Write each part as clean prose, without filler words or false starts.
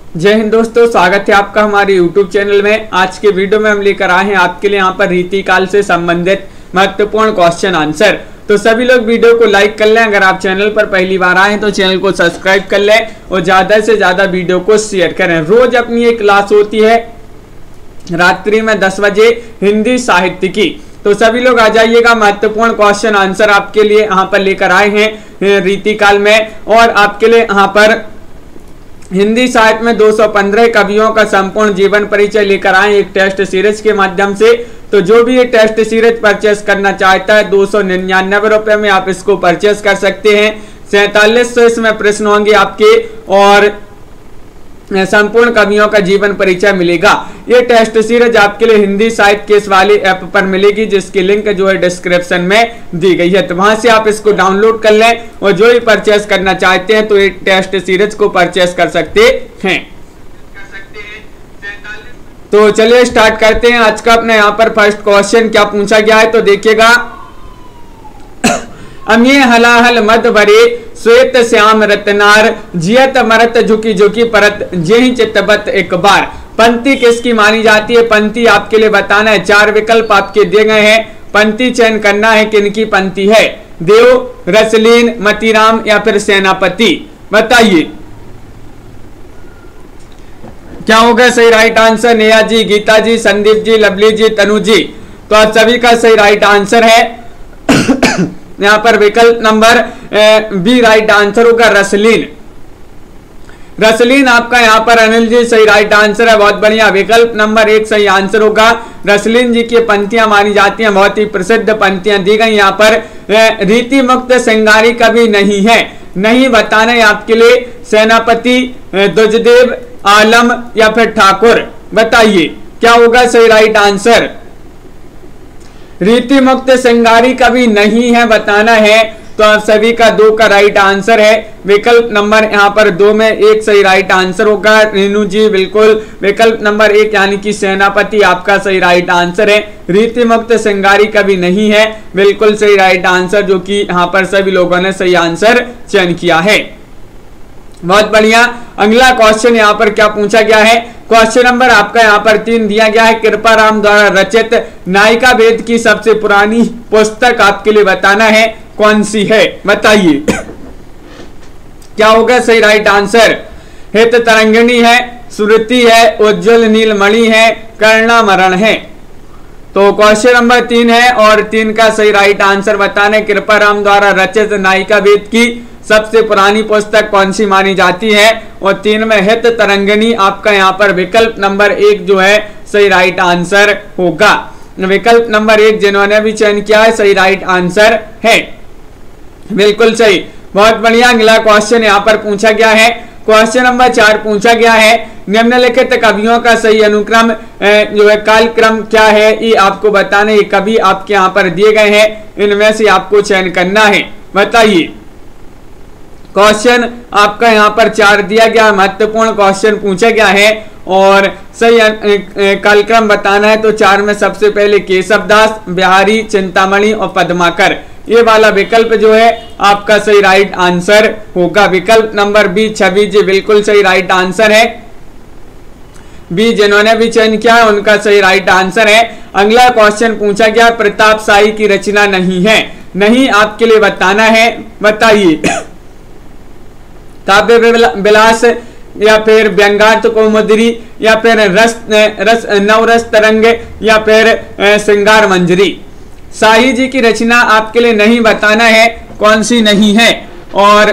जय हिंद दोस्तों, स्वागत है आपका हमारे YouTube चैनल में। आज के वीडियो में हम लेकर आए हैं आपके लिए यहाँ पर रीतिकाल से संबंधित महत्वपूर्ण क्वेश्चन आंसर। तो सभी लोग वीडियो को लाइक कर लें। अगर आप चैनल पर पहली बार आए हैं तो चैनल को सब्सक्राइब कर लें और ज्यादा से ज्यादा वीडियो को शेयर करें। रोज अपनी एक क्लास होती है रात्रि में 10 बजे हिंदी साहित्य की, तो सभी लोग आ जाइएगा। महत्वपूर्ण क्वेश्चन आंसर आपके लिए यहाँ पर लेकर आए हैं रीतिकाल में, और आपके लिए यहाँ पर हिंदी साहित्य में 215 कवियों का संपूर्ण जीवन परिचय लेकर आए एक टेस्ट सीरीज के माध्यम से। तो जो भी ये टेस्ट सीरीज परचेस करना चाहता है 299 रुपए में आप इसको परचेस कर सकते हैं। 4700 इसमें प्रश्न होंगे आपके और संपूर्ण कवियों का जीवन परिचय मिलेगा। ये टेस्ट सीरीज आपके लिए हिंदी साहित्य केस वाले ऐप पर मिलेगी, जिसकी लिंक जो है डिस्क्रिप्शन में दी गई है। तो वहां से आप इसको डाउनलोड कर लें और जो भी परचेस करना चाहते हैं तो ये टेस्ट सीरीज को परचेस कर सकते हैं। तो चलिए स्टार्ट करते हैं आज का अपने यहाँ पर फर्स्ट क्वेश्चन क्या पूछा गया है। तो देखिएगा, अम्ये हलाहल मद भरे श्वेत श्याम रत्नार जियत मरत झुकी झुकी परत जेहि चितबत एक बार। पंक्ति किसकी मानी जाती है? पंक्ति आपके लिए बताना है। 4 विकल्प आपके दिए गए हैं, पंक्ति चयन करना है। किनकी पंक्ति है? देव, रसलीन, मतीराम या फिर सेनापति? बताइए क्या होगा सही राइट आंसर? नेहा जी, गीता जी, संदीप जी, लवली जी, तनु जी। तो आप सभी का सही राइट आंसर है यहाँ पर विकल्प नंबर बी राइट आंसर होगा, रसलीन। रसलीन आपका यहाँ पर अनिल जी सही राइट आंसर है, बहुत बढ़िया। विकल्प नंबर 1 सही आंसर होगा। रसलीन जी की पंक्तियां मानी जाती हैं, बहुत ही प्रसिद्ध पंक्तियां दी गई। यहाँ पर रीति मुक्त श्रृंगारी कवि नहीं है, नहीं बताना है आपके लिए। सेनापति, दुजदेव, आलम या फिर ठाकुर? बताइए क्या होगा सही राइट आंसर? रीति मुक्त श्रृंगारी कवि नहीं है, बताना है। तो आप सभी का 2 का राइट आंसर है। विकल्प नंबर यहाँ पर 2 में 1 सही राइट आंसर होगा। रेनू जी बिल्कुल, विकल्प नंबर 1 यानी कि सेनापति आपका सही राइट आंसर है। रीति मुक्त श्रृंगारी कवि नहीं है, बिल्कुल सही राइट आंसर, जो कि यहाँ पर सभी लोगों ने सही आंसर चयन किया है। बहुत बढ़िया। अगला क्वेश्चन यहाँ पर क्या पूछा गया है? क्वेश्चन नंबर आपका यहाँ पर 3 दिया गया है। कृपाराम द्वारा रचित नायिका वेद की सबसे पुरानी पुस्तक आपके लिए बताना है, कौन सी है? बताइए क्या होगा सही राइट आंसर? हित तरंगिणी है, सुरति है, उज्जवल नीलमणि है, कर्णामरण है? तो क्वेश्चन नंबर 3 है और 3 का सही राइट आंसर बताने। कृपाराम द्वारा रचित नायिका वेद की सबसे पुरानी पुस्तक कौन सी मानी जाती है? और 3 में हित तरंगिणी आपका यहाँ पर विकल्प नंबर 1 जो है सही राइट आंसर होगा। विकल्प नंबर 1 जिन्होंने भी चयन किया है सही राइट आंसर है, बिल्कुल सही। बहुत बढ़िया। अगला क्वेश्चन यहाँ पर पूछा गया है। क्वेश्चन नंबर 4 पूछा गया है, निम्नलिखित कवियों का सही अनुक्रम जो है कालक्रम क्या है? ये आपको बताना। ये कवि आपके यहाँ पर दिए गए हैं, इनमें से आपको चयन करना है। बताइए क्वेश्चन आपका यहाँ पर 4 दिया गया, महत्वपूर्ण क्वेश्चन पूछा गया है और सही कालक्रम बताना है। तो 4 में सबसे पहले केशवदास, बिहारी, चिंतामणि और पद्माकर, ये वाला विकल्प जो है आपका सही राइट आंसर होगा। विकल्प नंबर बी छवि जी बिल्कुल सही राइट आंसर है। बी जिन्होंने भी चयन किया है उनका सही राइट आंसर है। अगला क्वेश्चन पूछा गया, प्रताप शाही की रचना नहीं है, नहीं आपके लिए बताना है। बताइए काव्य विलास या फिर व्यंगार्थ कौमुदी या फिर नवरस तरंग या फिर श्रृंगार मंजरी? शाही जी की रचना आपके लिए नहीं बताना है, कौन सी नहीं है। और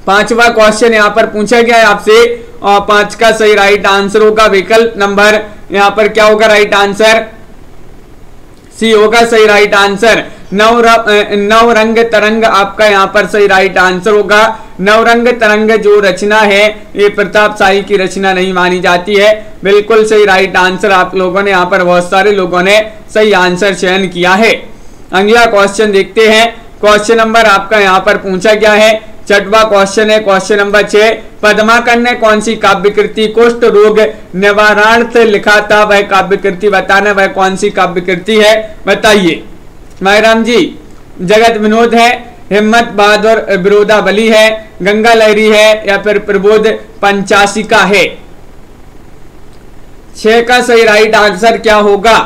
5वां क्वेश्चन यहाँ पर पूछा गया है आपसे और 5 का सही राइट आंसर होगा। विकल्प नंबर यहाँ पर क्या होगा राइट आंसर? सी होगा सही राइट आंसर। नवरंग तरंग आपका यहाँ पर सही राइट आंसर होगा। नवरंग तरंग जो रचना है ये प्रताप शाही की रचना नहीं मानी जाती है, बिल्कुल सही राइट आंसर। आप लोगों ने यहाँ पर बहुत सारे लोगों ने सही आंसर चयन किया है। अगला क्वेश्चन देखते हैं। क्वेश्चन नंबर आपका यहाँ पर पूछा गया है, 6वां क्वेश्चन है। क्वेश्चन नंबर 6, पद्माकर ने कौन सी काव्य कृति कुष्ठ रोग निवारणार्थ लिखा था? वह काव्य कृति बताना, वह कौन सी काव्य कृति है? बताइए। मायराम जी, जगत विनोद है हिम्मत बहादुर बिरोदावली है, गंगा लहरी है या फिर प्रबोध पंचाशिका है। 6 का सही राइट आंसर क्या होगा?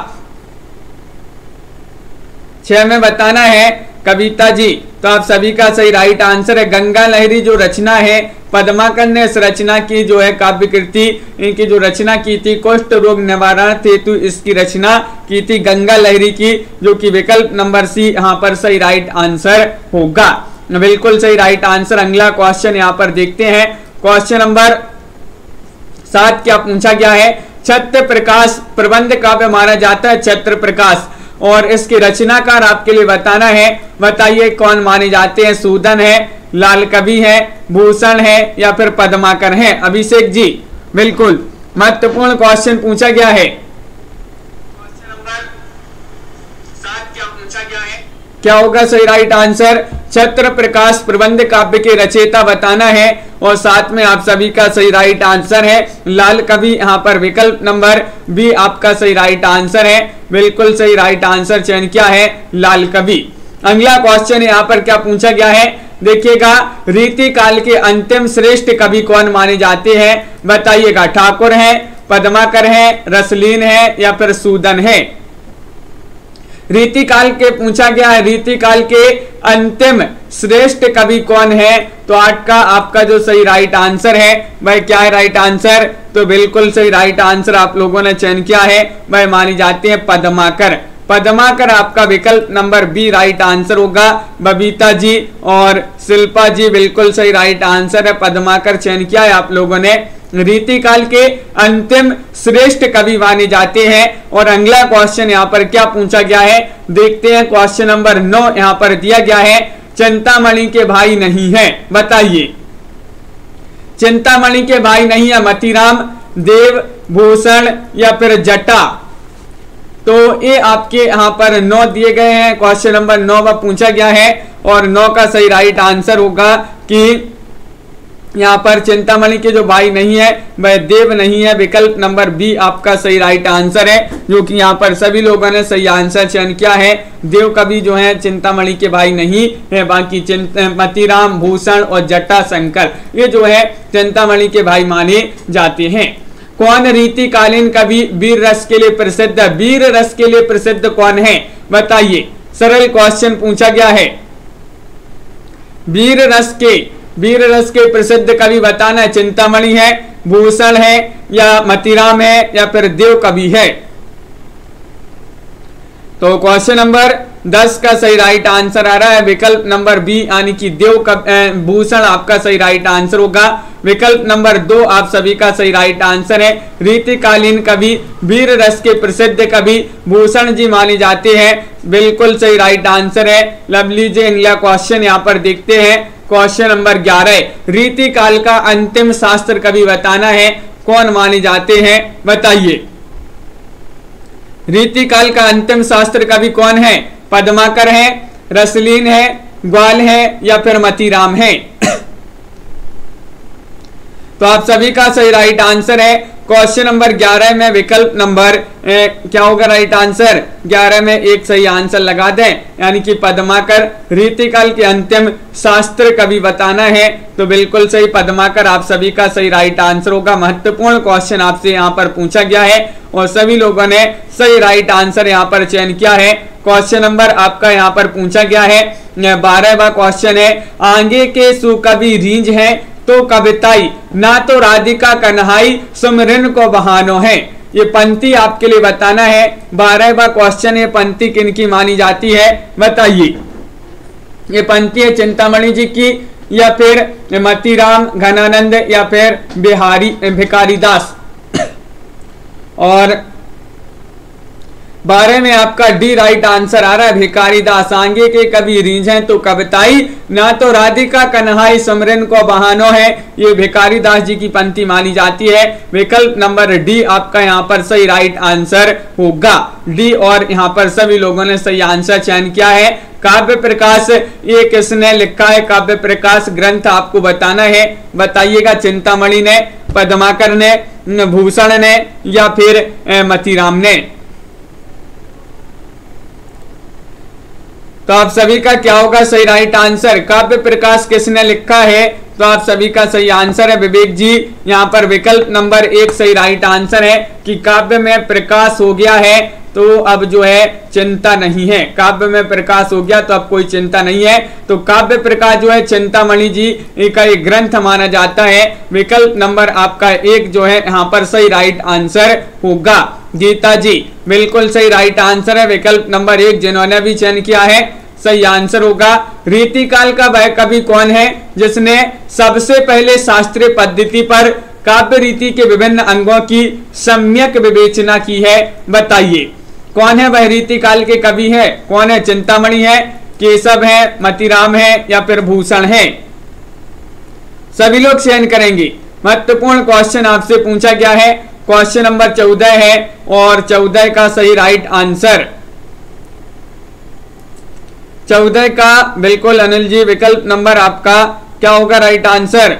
6 में बताना है कविता जी। तो आप सभी का सही राइट आंसर है गंगा लहरी जो रचना है, पद्माकर ने इस रचना की जो है काव्य कृति, इनकी जो रचना की थी कुष्ठ रोग निवारण हेतु इसकी रचना की थी गंगा लहरी की, जो कि विकल्प नंबर सी यहाँ पर सही राइट आंसर होगा। बिल्कुल सही राइट आंसर। अगला क्वेश्चन यहाँ पर देखते हैं। क्वेश्चन नंबर 7 क्या पूछा गया है? छत्र प्रकाश प्रबंध काव्य माना जाता है छत्र प्रकाश, और इसके रचनाकार आपके लिए बताना है। बताइए कौन माने जाते हैं? सूदन है, लाल कवि है, भूषण है या फिर पद्माकर है? अभिषेक जी, बिल्कुल महत्वपूर्ण क्वेश्चन पूछा गया है। क्वेश्चन नंबर 7 क्या पूछा गया है? क्या होगा सही राइट आंसर? छत्र प्रकाश प्रबंध काव्य के रचयिता बताना है, और साथ में आप सभी का सही राइट आंसर है लाल कवि। यहाँ पर विकल्प नंबर बी आपका सही राइट आंसर है। बिल्कुल सही राइट आंसर चयन किया है लाल कवि। अगला क्वेश्चन यहाँ पर क्या पूछा गया है? देखिएगा, रीति काल के अंतिम श्रेष्ठ कवि कौन माने जाते हैं? बताइएगा। ठाकुर है, पद्माकर है, रसलीन है या फिर सूदन है? रीति काल के पूछा गया है, रीति काल के अंतिम श्रेष्ठ कवि कौन है? तो 8 का आपका जो सही राइट आंसर है वह क्या है राइट आंसर? तो बिल्कुल सही राइट आंसर आप लोगों ने चयन किया है, वह मानी जाती है पद्माकर। पद्माकर आपका विकल्प नंबर बी राइट आंसर होगा। बबीता जी और शिल्पा जी, बिल्कुल सही राइट आंसर है, पद्माकर चयन किया है आप लोगों ने। रीति काल के अंतिम श्रेष्ठ कवि माने जाते हैं। और अगला क्वेश्चन यहाँ पर क्या पूछा गया है? देखते हैं। क्वेश्चन नंबर 9 यहाँ पर दिया गया है, चिंतामणि के भाई नहीं है। बताइए, चिंतामणि के भाई नहीं है मतीराम, देव, भूषण या फिर जटा? तो ये आपके यहाँ पर 9 दिए गए हैं। क्वेश्चन नंबर 9 में पूछा गया है, और 9 का सही राइट आंसर होगा कि यहाँ पर चिंतामणि के जो भाई नहीं है वह देव नहीं है। विकल्प नंबर बी आपका सही राइट आंसर है, जो कि यहाँ पर सभी लोगों ने सही आंसर चयन किया है। देव कवि जो है चिंतामणि के भाई नहीं है, बाकी मतीराम, भूषण और जटाशंकर ये जो है चिंतामणि के भाई माने जाते हैं। कौन रीतिकालीन कवि वीर रस के लिए प्रसिद्ध है? वीर रस के लिए प्रसिद्ध कौन है? बताइए। सरल क्वेश्चन पूछा गया है। वीर रस के प्रसिद्ध कवि बताना है। चिंतामणि है, भूषण है या मतीराम है या फिर देव कवि है? तो क्वेश्चन नंबर 10 का सही राइट आंसर आ रहा है विकल्प नंबर बी, यानी कि भूषण आपका सही राइट आंसर होगा। विकल्प नंबर 2 आप सभी का सही राइट आंसर है। रीतिकालीन कवि वीर रस के प्रसिद्ध कवि भूषण जी माने जाते हैं। बिल्कुल सही राइट आंसर है। लवली जी, अगला क्वेश्चन यहाँ पर देखते हैं। क्वेश्चन नंबर 11, रीति काल का अंतिम शास्त्र कवि बताना है, कौन माने जाते हैं? बताइए। रीति काल का अंतिम शास्त्र कवि कौन है? पद्माकर है, रसलीन है, ग्वाल है या फिर मतीराम है? तो आप सभी का सही राइट आंसर है क्वेश्चन नंबर 11 में विकल्प नंबर क्या होगा राइट आंसर? 11 में एक सही आंसर लगा दें, यानी कि पद्माकर रीतिकाल के अंतिम शास्त्र कवि बताना है। तो बिल्कुल सही पद्माकर आप सभी का सही राइट आंसर होगा। महत्वपूर्ण क्वेश्चन आपसे यहाँ पर पूछा गया है और सभी लोगों ने सही राइट आंसर यहाँ पर चयन किया है। क्वेश्चन नंबर आपका यहाँ पर पूछा गया है 12वां क्वेश्चन है, आगे के सुकवि रींझ है तो कविताई, ना तो राधिका कन्हाई सुमरिन को बहानो है। ये पंक्ति आपके लिए बताना है। 12वां क्वेश्चन है, पंक्ति किनकी मानी जाती है? बताइए। ये पंक्ति है चिंतामणि जी की या फिर मतीराम, घनानंद या फिर भिखारी दास? और 12 में आपका डी राइट आंसर आ रहा है, भिखारी दास। आगे के कवि रींझ हैं तो कविताई, ना तो राधिका कन्हाई सुमरिन को बहानो है। ये भिखारी दास जी की पंक्ति मानी जाती है। विकल्प नंबर डी आपका यहाँ पर सही राइट आंसर होगा। डी और यहाँ पर सभी लोगों ने सही आंसर चयन किया है। काव्य प्रकाश ये किसने लिखा है? काव्य प्रकाश ग्रंथ आपको बताना है। बताइएगा। चिंतामणि ने, पद्माकर ने, भूषण ने या फिर मतीराम ने? तो आप सभी का क्या होगा सही राइट आंसर? काव्य प्रकाश किसने लिखा है? तो आप सभी का सही आंसर है विवेक जी। यहाँ पर विकल्प नंबर 1 सही राइट आंसर है कि काव्य में प्रकाश हो गया है तो अब जो है चिंता नहीं है। काव्य में प्रकाश हो गया तो अब कोई चिंता नहीं है। तो काव्य प्रकाश जो है चिंतामणि जी का एक ग्रंथ माना जाता है। विकल्प नंबर आपका 1 जो है यहाँ पर सही राइट आंसर होगा। गीता जी बिल्कुल सही राइट आंसर है। विकल्प नंबर 1 जिन्होंने भी चयन किया है सही आंसर होगा। रीतिकाल का वह कवि कौन है जिसने सबसे पहले शास्त्रीय पद्धति पर काव्य रीति के विभिन्न अंगों की सम्यक विवेचना की है? बताइए कौन है वह रीतिकाल के कवि है? कौन है? चिंतामणि है, केशव है, मतीराम है या फिर भूषण है? सभी लोग चयन करेंगे। महत्वपूर्ण क्वेश्चन आपसे पूछा गया है। क्वेश्चन नंबर 14 है और 14 का सही राइट आंसर 14 का बिल्कुल अनिल जी विकल्प नंबर आपका क्या होगा राइट आंसर?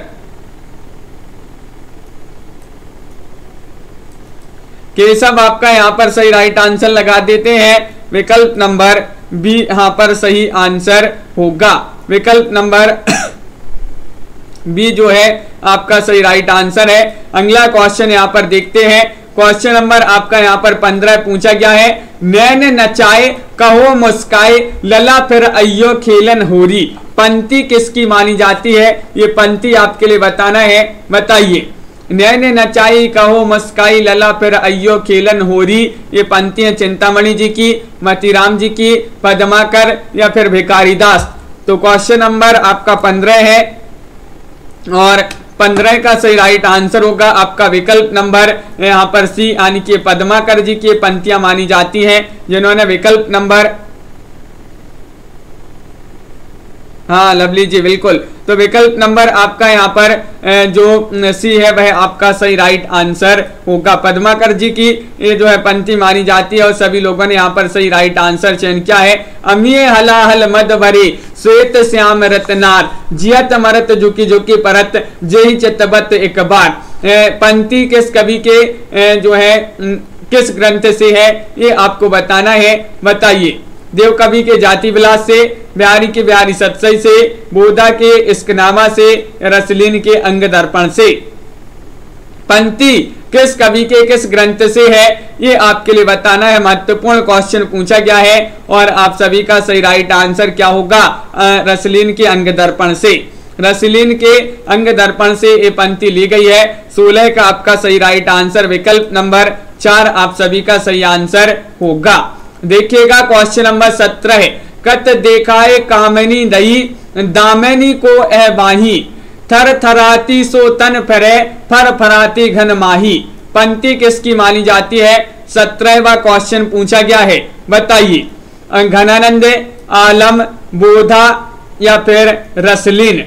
केशव आपका यहाँ पर सही राइट आंसर लगा देते हैं। विकल्प नंबर बी यहाँ पर सही आंसर होगा। विकल्प नंबर बी जो है आपका सही राइट आंसर है। अगला क्वेश्चन यहाँ पर देखते हैं। क्वेश्चन नंबर आपका यहाँ पर 15 पूछा गया है। नैन नचाए कहो मुस्काए लला फिर अयो खेलन होरी, पंक्ति किसकी मानी जाती है? ये पंक्ति आपके लिए बताना है। बताइए। नैन नचाई कहो मुस्काई लला फिर अयो खेलन होरी, ये पंक्तियां चिंतामणि जी की, मतीराम जी की, पद्माकर या फिर भिखारीदास। तो क्वेश्चन नंबर आपका 15 है और 15 का सही राइट आंसर होगा आपका विकल्प नंबर यहाँ पर सी, यानी कि पद्माकर जी की पंक्तियां मानी जाती हैं जिन्होंने विकल्प नंबर, हाँ लवली जी बिल्कुल। तो विकल्प नंबर आपका यहाँ पर जो सी है वह आपका सही राइट आंसर होगा। पद्माकर जी की ये जो है पंक्ति मानी जाती है और सभी लोगों ने यहाँ पर सही राइट आंसर चयन किया है। अमिये हलाहल मद भरे श्वेत श्याम रतनार, जियत मरत जुकी जुकी परत जेहि चितबत एक बार। पंक्ति किस कवि के जो है किस ग्रंथ से है ये आपको बताना है। बताइए। देव कवि के जाति विलास से, बिहारी के बिहारी सतसई से, बोधा के इश्कनामा से, रसलीन के अंग दर्पण से। पंक्ति किस कवि के किस ग्रंथ से है ये आपके लिए बताना है। महत्वपूर्ण क्वेश्चन पूछा गया है और आप सभी का सही राइट आंसर क्या होगा? रसलीन के अंग दर्पण से। रसलीन के अंग दर्पण से ये पंक्ति ली गई है। 16 का आपका सही राइट आंसर विकल्प नंबर 4 आप सभी का सही आंसर होगा। देखिएगा क्वेश्चन नंबर 17 है। कत देखाए कामनी दई दामनी को ए बाही, थर थराती सो तन फरे फर फराती घन माही, पंक्ति किसकी मानी जाती है? 17वां क्वेश्चन पूछा गया है। बताइए। घनानंद, आलम, बोधा या फिर रसलीन।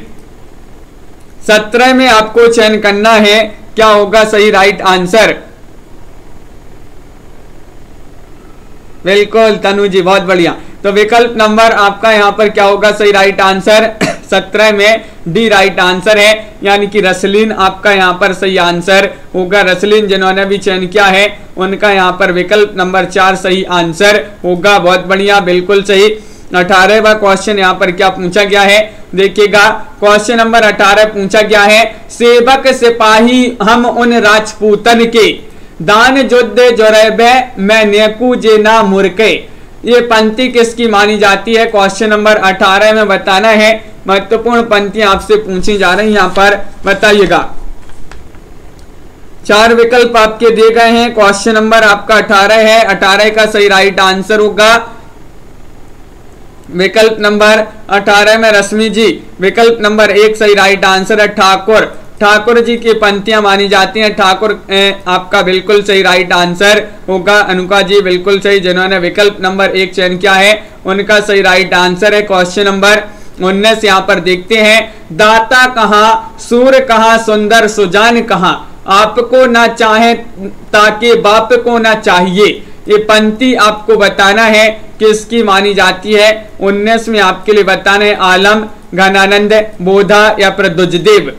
17 में आपको चयन करना है क्या होगा सही राइट आंसर। बिल्कुल तनु जी बहुत बढ़िया। तो विकल्प नंबर आपका यहाँ पर क्या होगा सही राइट आंसर? 17 में डी राइट आंसर है, यानी कि रसलीन आपका यहाँ पर सही आंसर होगा। रसलीन जिन्होंने भी चयन किया है उनका यहाँ पर विकल्प नंबर 4 सही आंसर होगा। बहुत बढ़िया बिल्कुल सही। 18वां क्वेश्चन यहाँ पर क्या पूछा गया है देखिएगा। क्वेश्चन नंबर 18 पूछा गया है। सेवक सिपाही हम उन राजपूतन के, दान युद्ध जोरेबे मैं नेकू जे ना मुरके, ये पंक्ति किसकी मानी जाती है? क्वेश्चन नंबर 18 में बताना है। महत्वपूर्ण पंक्तियां आपसे पूछी जा रही हैं यहाँ पर। बताइएगा। 4 विकल्प आपके दिए गए हैं। क्वेश्चन नंबर आपका 18 है। 18 का सही राइट आंसर होगा विकल्प नंबर 18 में रश्मि जी। विकल्प नंबर 1 सही राइट आंसर है ठाकुर। ठाकुर जी की पंक्तियां मानी जाती हैं। ठाकुर आपका बिल्कुल सही राइट आंसर होगा। अनुका जी बिल्कुल सही जिन्होंने विकल्प नंबर 1 चयन किया है उनका सही राइट आंसर है। क्वेश्चन नंबर 19 यहाँ पर देखते हैं। दाता कहाँ, सूर कहाँ, सुंदर सुजान कहाँ, आपको ना चाहे ताकि बाप को ना चाहिए, ये पंक्ति आपको बताना है किसकी मानी जाती है। 19 में आपके लिए बताना है आलम, घनानंद, बोधा या प्रदुजदेव।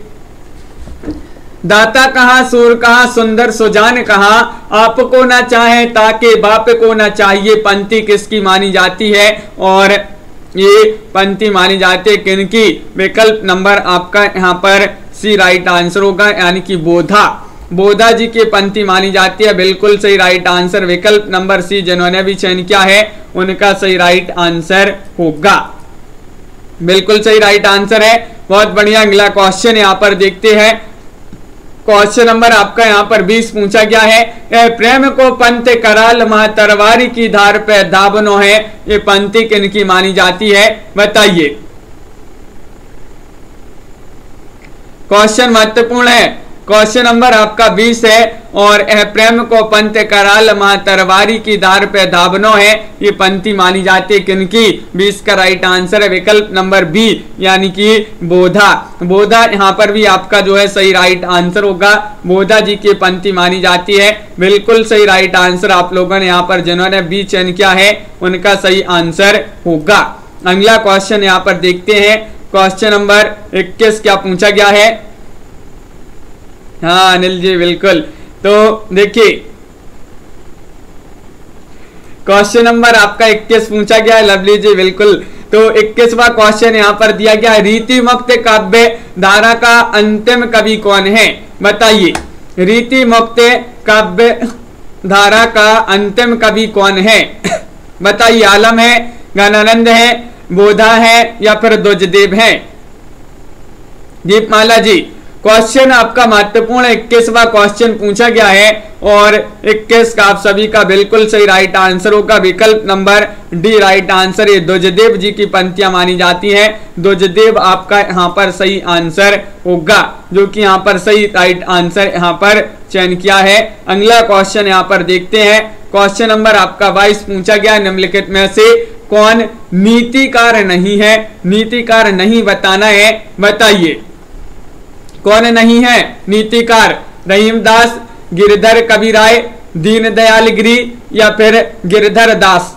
दाता कहाँ, सूर कहाँ, सुंदर सुजान कहाँ, आपको ना चाहे ताकि बाप को ना चाहिए, पंक्ति किसकी मानी जाती है। और ये पंक्ति मानी जाती है किनकी? विकल्प नंबर आपका यहाँ पर सी राइट आंसर होगा, यानी कि बोधा। बोधा जी की पंक्ति मानी जाती है, बिल्कुल सही राइट आंसर विकल्प नंबर सी। जिन्होंने भी चयन किया है उनका सही राइट आंसर होगा, बिल्कुल सही राइट आंसर है। बहुत बढ़िया। अगला क्वेश्चन यहाँ पर देखते हैं। क्वेश्चन नंबर आपका यहाँ पर 20 पूछा गया है। प्रेम को पंत कराल मह तरवारी की धार पे दाबनो है, ये पंक्ति किनकी मानी जाती है? बताइए। क्वेश्चन महत्वपूर्ण है। क्वेश्चन नंबर आपका 20 है और प्रेम को पंत कराल मह तरवारी की धार पे दाबनो है, ये पंक्ति मानी जाती है किनकी? 20 का राइट आंसर है विकल्प नंबर बी, यानी कि बोधा। बोधा यहाँ पर भी आपका जो है सही राइट आंसर होगा। बोधा जी की पंक्ति मानी जाती है, बिल्कुल सही राइट आंसर। आप लोगों ने यहाँ पर जिन्होंने बी चयन किया है उनका सही आंसर होगा। अगला क्वेश्चन यहाँ पर देखते हैं। क्वेश्चन नंबर 21 क्या पूछा गया है? हाँ अनिल जी बिल्कुल। तो देखिए क्वेश्चन नंबर आपका 21 पूछा गया है। लवली जी बिल्कुल। तो 21वां क्वेश्चन यहाँ पर दिया गया है, रीति मुक्त काव्य धारा का अंतिम कवि कौन है? बताइए। रीति मुक्त काव्य धारा का अंतिम कवि कौन है? बताइए। आलम है, ज्ञानानंद है, बोधा है या फिर द्विजदेव है? दीपमाला जी। क्वेश्चन आपका महत्वपूर्ण 21वां क्वेश्चन पूछा गया है और 21 का आप सभी का बिल्कुल सही राइट आंसर होगा, विकल्प नंबर डी राइट आंसर। ये द्विजदेव जी की पंक्तियां मानी जाती हैं। द्विजदेव आपका यहाँ पर सही आंसर होगा, जो कि यहाँ पर सही राइट आंसर यहाँ पर चयन किया है। अगला क्वेश्चन यहाँ पर देखते हैं। क्वेश्चन नंबर आपका 22 पूछा गया है, निम्नलिखित में से कौन नीतिकार नहीं है? नीतिकार नहीं बताना है, बताइए। कौन नहीं है नीतिकार? रहीमदास, गिरधर कविराय, दीनदयाल गिरी या फिर गिरधर दास?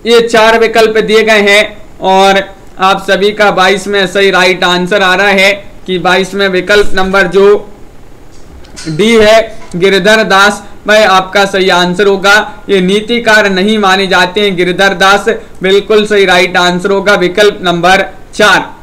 ये 4 विकल्प दिए गए हैं और आप सभी का 22 में सही राइट आंसर आ रहा है कि 22 में विकल्प नंबर जो डी है गिरधर दास वह आपका सही आंसर होगा। ये नीतिकार नहीं माने जाते हैं गिरधर दास, बिल्कुल सही राइट आंसर होगा विकल्प नंबर 4।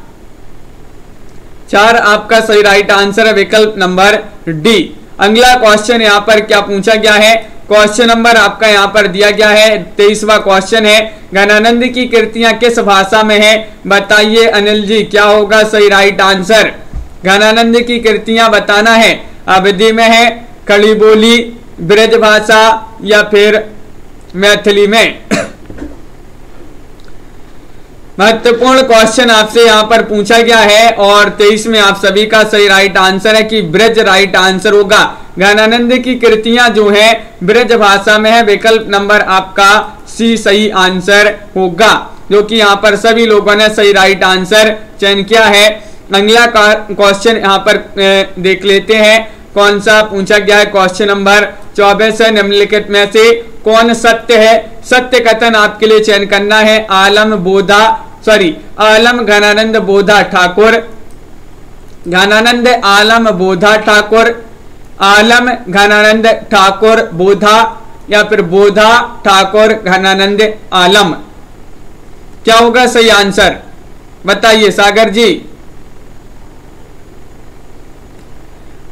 4 आपका सही राइट आंसर है विकल्प नंबर डी। अगला क्वेश्चन यहाँ पर क्या पूछा गया है? क्वेश्चन नंबर आपका यहाँ पर दिया गया है 23वां क्वेश्चन है, ज्ञानानंद की कृतियां किस भाषा में है? बताइए अनिल जी, क्या होगा सही राइट आंसर? ज्ञानानंद की कृतियां बताना है, अवधि में है, खड़ी बोली, ब्रज भाषा या फिर मैथिली में? महत्वपूर्ण क्वेश्चन आपसे यहाँ पर पूछा गया है और 23 में आप सभी का सही राइट आंसर है कि ब्रज राइट आंसर होगा। ज्ञानानंद की कृतियां जो है ब्रज भाषा में है, विकल्प नंबर आपका सी सही आंसर होगा, जो कि यहाँ पर सभी लोगों ने सही राइट आंसर चयन किया है। अगला क्वेश्चन यहाँ पर देख लेते हैं, कौन सा पूछा गया है? क्वेश्चन नंबर 24 है, निम्नलिखित में से कौन सत्य है? सत्य कथन आपके लिए चयन करना है। आलम ज्ञानानंद बोधा ठाकुर, ज्ञानानंद आलम बोधा ठाकुर, आलम ज्ञानानंद ठाकुर बोधा या फिर बोधा ठाकुर ज्ञानानंद आलम? क्या होगा सही आंसर? बताइए सागर जी।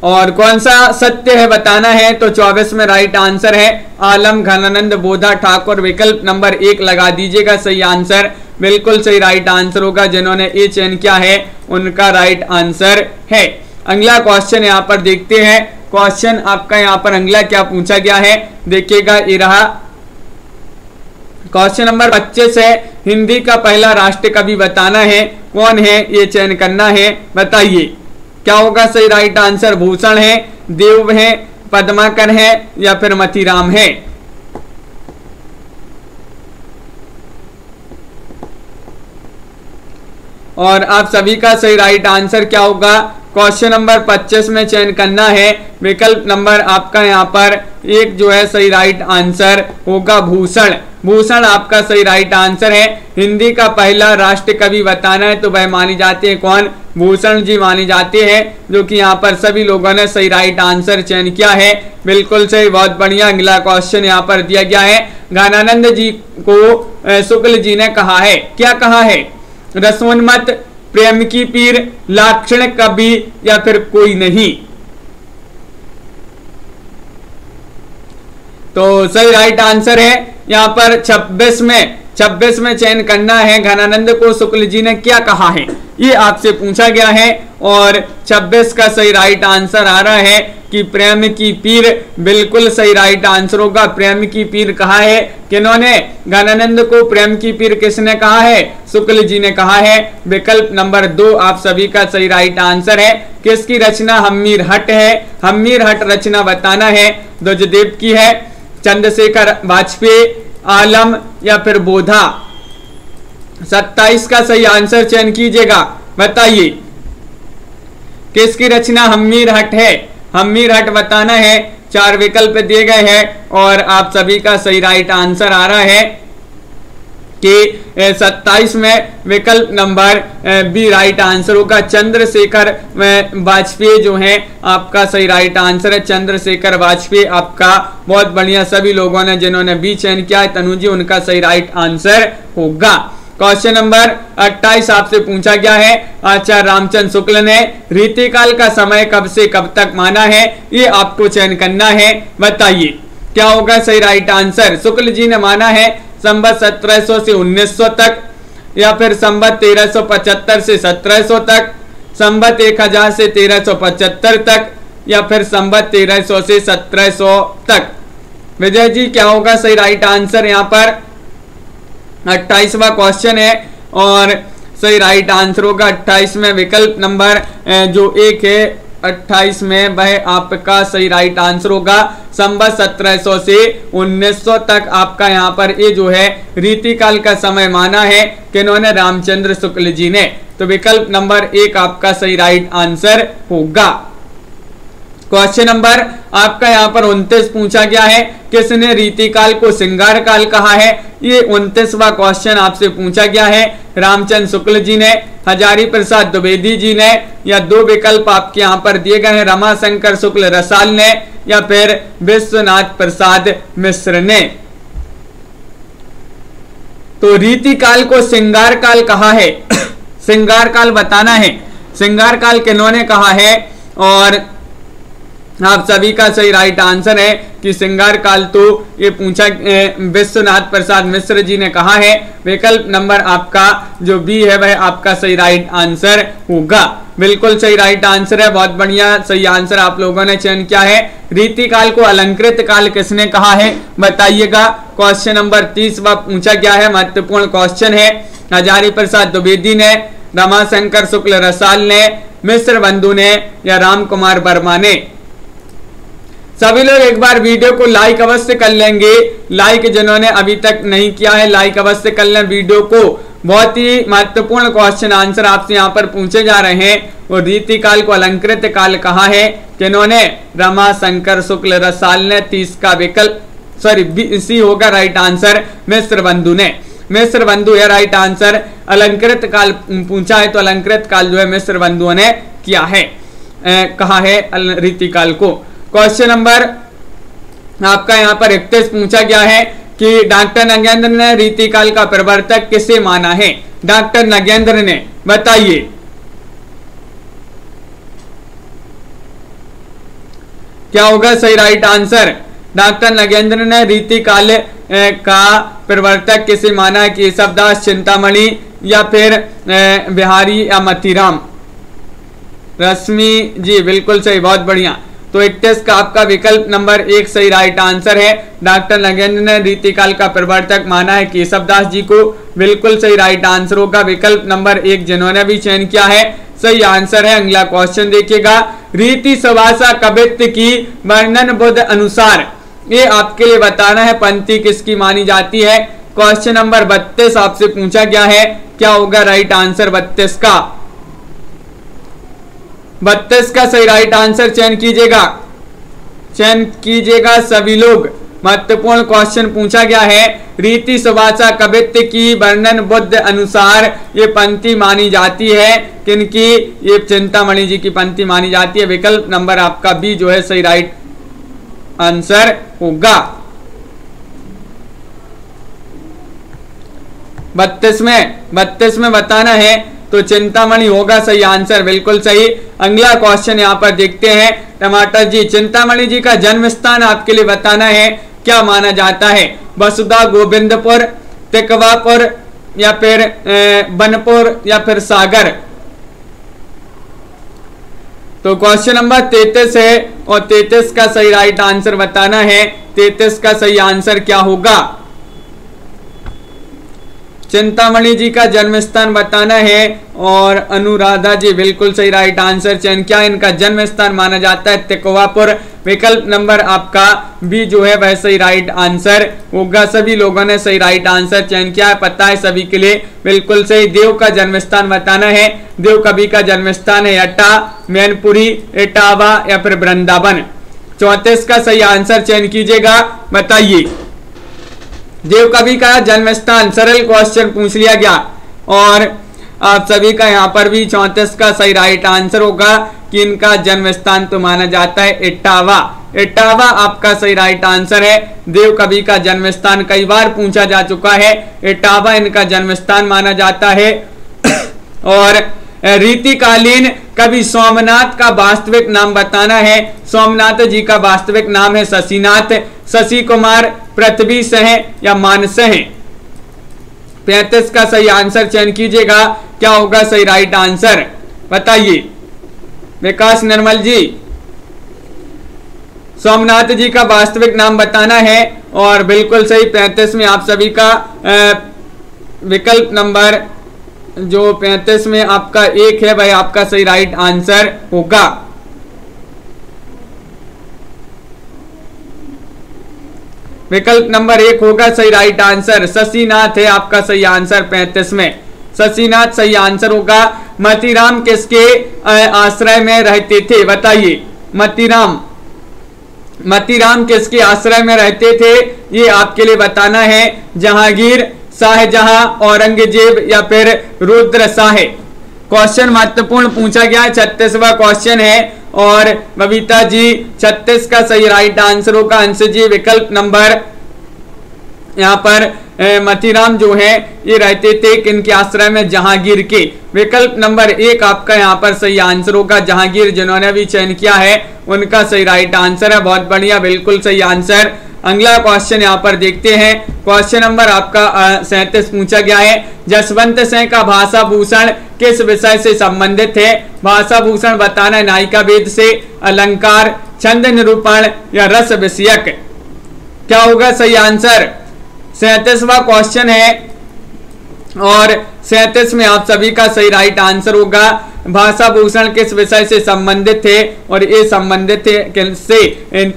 और कौन सा सत्य है बताना है, तो 24 में राइट आंसर है आलम ज्ञानानंद बोधा ठाकुर, विकल्प नंबर 1 लगा दीजिएगा सही आंसर, बिल्कुल सही राइट आंसर होगा। जिन्होंने ए चयन किया है उनका राइट आंसर है। अगला क्वेश्चन यहाँ पर देखते हैं। क्वेश्चन आपका यहाँ पर अगला क्या पूछा गया है देखिएगा, ये रहा क्वेश्चन नंबर 25 है, हिंदी का पहला राष्ट्र कवि बताना है, कौन है ये चयन करना है, बताइए। क्या होगा सही राइट आंसर? भूषण है, देव है, पद्माकर है या फिर मतीराम है? और आप सभी का सही राइट आंसर क्या होगा, क्वेश्चन नंबर 25 में चयन करना है। विकल्प नंबर आपका यहाँ पर एक जो है सही राइट आंसर होगा भूषण। भूषण आपका सही राइट आंसर है। हिंदी का पहला राष्ट्र कवि बताना है तो वह मानी जाते हैं कौन, भूषण जी मानी जाते हैं, जो कि यहाँ पर सभी लोगों ने सही राइट आंसर चयन किया है। बिल्कुल सही, बहुत बढ़िया। अगला क्वेश्चन यहाँ पर दिया गया है, ज्ञानानंद जी को शुक्ल जी ने कहा है, क्या कहा है, रसोन्मत्त, प्रेम की पीर, लाक्षणिक कवि या फिर कोई नहीं। तो सही राइट आंसर है यहाँ पर 26 में चयन करना है। घनानंद को शुक्ल जी ने क्या कहा है, ये आपसे पूछा गया है और 26 का सही राइट आंसर आ रहा है कि प्रेम की पीर। बिल्कुल सही राइट आंसर होगा। प्रेम की पीर कहा है किन्होंने, घनानंद को प्रेम की पीर किसने कहा है, शुक्ल जी ने कहा है। विकल्प नंबर 2 आप सभी का सही राइट आंसर है। किसकी रचना हम्मीर हट है, हम्मीर हट रचना बताना है, ध्वजदेव की है, चंद्रशेखर वाजपेयी, आलम या फिर बोधा। 27 का सही आंसर चयन कीजिएगा, बताइए किसकी रचना हम्मीर हट है, हम्मीर हट बताना है। 4 विकल्प दिए गए हैं और आप सभी का सही राइट आंसर आ रहा है कि 27 में विकल्प नंबर बी राइट आंसर होगा। चंद्रशेखर वाजपेयी जो है आपका सही राइट आंसर है, चंद्रशेखर वाजपेयी आपका। बहुत बढ़िया, सभी लोगों ने जिन्होंने बी चयन किया है तनु जी, उनका सही राइट आंसर होगा। क्वेश्चन नंबर 28 आपसे पूछा गया है, आचार्य रामचंद्र शुक्ल ने रीतिकाल का समय कब से कब तक माना है, ये आपको चयन करना है, बताइए क्या होगा सही राइट आंसर। शुक्ल जी ने माना है संवत 1700 से 1900 तक, या फिर संवत 1375 से 1700 तक, संवत 1000 से 1375 तक, या फिर संवत 1300 से 1700 तक। विजय जी क्या होगा सही राइट आंसर यहाँ पर। 28वां क्वेश्चन है और सही राइट आंसर होगा 28 में विकल्प नंबर जो 1 है 28 में वह आपका सही राइट आंसर होगा। संवत 1700 से 1900 तक आपका यहाँ पर ये जो है रीतिकाल का समय माना है किन्होंने, रामचंद्र शुक्ल जी ने। तो विकल्प नंबर 1 आपका सही राइट आंसर होगा। क्वेश्चन नंबर आपका यहाँ पर 29 पूछा गया है, किसने रीतिकाल को श्रृंगार काल कहा है, ये 29वां क्वेश्चन आपसे पूछा गया है। रामचंद्र शुक्ल जी ने, हजारी प्रसाद द्विवेदी जी ने, या 2 विकल्प आपके यहाँ पर दिए गए हैं, रमाशंकर शुक्ल रसाल ने या फिर विश्वनाथ प्रसाद मिश्र ने। तो रीतिकाल को श्रृंगार काल कहा है, श्रृंगार काल बताना है, श्रृंगार काल किन्होंने कहा है, और आप सभी का सही राइट आंसर है कि श्रृंगार काल तो ये पूछा विश्वनाथ प्रसाद मिश्र जी ने कहा है। विकल्प नंबर आपका जो बी है वह आपका सही राइट आंसर होगा। बिल्कुल सही राइट आंसर है, बहुत बढ़िया सही आंसर आप लोगों ने चयन किया है। रीतिकाल को अलंकृत काल किसने कहा है, बताइएगा। क्वेश्चन नंबर 30 पूछा गया है, महत्वपूर्ण क्वेश्चन है। हजारी प्रसाद द्विवेदी ने, रमाशंकर शुक्ल रसाल ने, मिश्र बंधु ने या राम कुमार वर्मा ने। सभी लोग एक बार वीडियो को लाइक अवश्य कर लेंगे, लाइक जिन्होंने अभी तक नहीं किया है लाइक अवश्य कर लें वीडियो को। बहुत ही महत्वपूर्ण क्वेश्चन आंसर आपसे यहाँ पर पूछे जा रहे हैं। और रीतिकाल को अलंकृत काल कहा है किन्होंने, रमाशंकर शुक्ल रसाल ने। 30 का विकल्प सॉरी सी होगा राइट आंसर, मिश्र बंधु ने, मिश्र बंधु है राइट आंसर। अलंकृत काल पूछा है तो अलंकृत काल जो है मिश्र बंधुओं ने किया है, कहा है रीतिकाल को। क्वेश्चन नंबर आपका यहाँ पर 31 पूछा गया है कि डॉक्टर नगेंद्र ने रीतिकाल का प्रवर्तक किसे माना है, डॉक्टर नगेंद्र ने, बताइए क्या होगा सही राइट आंसर। डॉक्टर नगेंद्र ने रीतिकाल का प्रवर्तक किसे माना है, केशवदास, चिंतामणि या फिर बिहारी या मतीराम। रश्मि जी बिल्कुल सही, बहुत बढ़िया। तो 31 का आपका विकल्प नंबर 1 सही राइट आंसर है। डॉक्टर नगेंद्र ने रीतिकाल का प्रवर्तक माना है केशवदास जी को, बिल्कुल सही राइट आंसर होगा। विकल्प नंबर 1 जिन्होंने भी चयन किया है सही आंसर है। अगला क्वेश्चन देखिएगा, रीति सभाषा कवित्व की वर्णन बुद्ध अनुसार, ये आपके लिए बताना है पंक्ति किसकी मानी जाती है। क्वेश्चन नंबर 32 आपसे पूछा गया है, क्या होगा राइट आंसर 32 का। 32 का सही राइट आंसर चयन कीजिएगा सभी लोग। महत्वपूर्ण क्वेश्चन पूछा गया है। रीति सुभाषा कवित्व की वर्णन बुद्ध अनुसार ये पंक्ति मानी जाती है किनकी? ये चिंतामणि जी की पंक्ति मानी जाती है। विकल्प नंबर आपका बी जो है सही राइट आंसर होगा। 32 में बताना है तो चिंतामणि होगा सही आंसर, बिल्कुल सही। अगला क्वेश्चन यहाँ पर देखते हैं। टमाटर जी, चिंतामणि जी का जन्म स्थान आपके लिए बताना है, क्या माना जाता है? वसुधा, गोविंदपुर, तिकवापुर या फिर बनपुर या फिर सागर? तो क्वेश्चन नंबर 33 है और 33 का सही राइट आंसर बताना है। 33 का सही आंसर क्या होगा? चिंतामणि जी का जन्म स्थान बताना है और अनुराधा जी बिल्कुल सही राइट आंसर चयन किया। इनका जन्म स्थान माना जाता है तिकवापुर। विकल्प नंबर आपका बी जो है वह सही राइट आंसर होगा। सभी लोगों ने सही राइट आंसर चयन किया है, पता है सभी के लिए, बिल्कुल सही। देव का जन्म स्थान बताना है। देव कवि का जन्म स्थान है अट्टा, मैनपुरी, इटावा या फिर वृंदावन। 34 का सही आंसर चयन कीजिएगा, बताइए। देव कवि का जन्म स्थान, सरल क्वेश्चन पूछ लिया गया और आप सभी का यहाँ पर भी 34 का सही राइट आंसर होगा कि इनका जन्म स्थान तो माना जाता है इटावा। इटावा आपका सही राइट आंसर है। देव कवि का जन्म स्थान कई बार पूछा जा चुका है, इटावा इनका जन्म स्थान माना जाता है। और रीतिकालीन कवि सोमनाथ का वास्तविक नाम बताना है। सोमनाथ जी का वास्तविक नाम है शशिनाथ, शशि कुमार, पृथ्वी सह या मानसह। 35 का सही आंसर चयन कीजिएगा, क्या होगा सही राइट आंसर, बताइए। विकास निर्मल जी, सोमनाथ जी का वास्तविक नाम बताना है और बिल्कुल सही। 35 में आप सभी का विकल्प नंबर जो 35 में आपका 1 है भाई आपका सही राइट आंसर होगा। विकल्प नंबर 1 होगा सही राइट आंसर। शशिनाथ है आपका सही आंसर। 35 में शशिनाथ सही आंसर होगा। मतीराम किसके आश्रय में रहते थे, बताइए। मतीराम किसके आश्रय में रहते थे, ये आपके लिए बताना है। जहांगीर, शाहजहां, औरंगजेब या फिर रुद्र शाह। क्वेश्चन महत्वपूर्ण पूछा गया। 36वां क्वेश्चन है और बबीता जी 36 का सही राइट आंसर होगा। अंश जी विकल्प नंबर यहाँ पर मतीराम जो है ये रहते थे किनके आश्रय में, जहांगीर के। विकल्प नंबर 1 आपका यहाँ पर सही आंसर होगा। जहांगीर जिन्होंने भी चयन किया है उनका सही राइट आंसर है। बहुत बढ़िया, बिल्कुल सही आंसर। अगला क्वेश्चन यहाँ पर देखते हैं। क्वेश्चन नंबर आपका 37 पूछा गया है। जसवंत सिंह का भाषा भूषण किस विषय से संबंधित है? भाषा भूषण बताना है नायिका वेद से, अलंकार, छंद निरूपण या रस विषयक। क्या होगा सही आंसर? 37वां क्वेश्चन है और 37 में आप सभी का सही राइट आंसर होगा। भाषा भूषण किस विषय से संबंधित थे और ये संबंधित है किससे?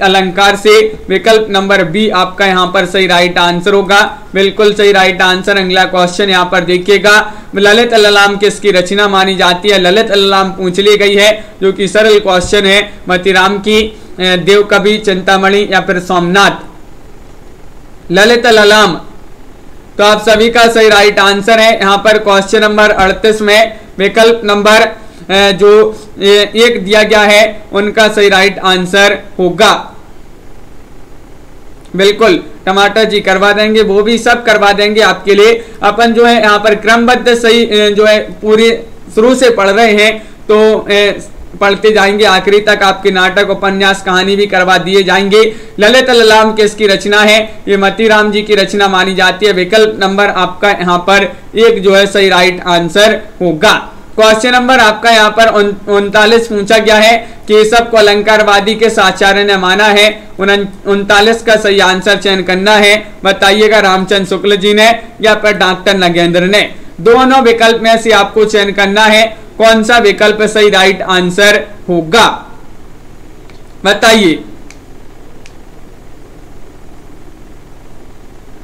अलंकार से। विकल्प नंबर बी आपका यहाँ पर सही राइट आंसर होगा, बिल्कुल सही राइट आंसर। अगला क्वेश्चन यहाँ पर देखिएगा। ललित ललाम किसकी रचना मानी जाती है? ललित ललाम पूछ ली गई है जो कि सरल क्वेश्चन है। मतीराम की, देव कवि, चिंतामणि या फिर सोमनाथ। ललित ललाम तो आप सभी का सही राइट आंसर है। यहाँ पर क्वेश्चन नंबर 38 में विकल्प नंबर जो 1 दिया गया है उनका सही राइट आंसर होगा। बिल्कुल टमाटर जी करवा देंगे, वो भी सब करवा देंगे आपके लिए। अपन जो है यहाँ पर क्रमबद्ध सही जो है पूरी शुरू से पढ़ रहे हैं तो पढ़ते जाएंगे आखिरी तक। आपके नाटक, उपन्यास, कहानी भी करवा दिए जाएंगे। ललित ललाम किसकी रचना है? ये मतीराम जी की रचना मानी जाती है। विकल्प नंबर आपका यहाँ पर 1 जो है सही राइट आंसर होगा। क्वेश्चन नंबर आपका यहाँ पर 39 पूछा गया है। केशव को अलंकारवादी के आचार्य ने माना है। 39 का सही आंसर चयन करना है, बताइएगा। रामचंद्र शुक्ल जी ने या फिर डॉक्टर नगेंद्र ने। दोनों विकल्प में से आपको चयन करना है कौन सा विकल्प सही राइट आंसर होगा, बताइए।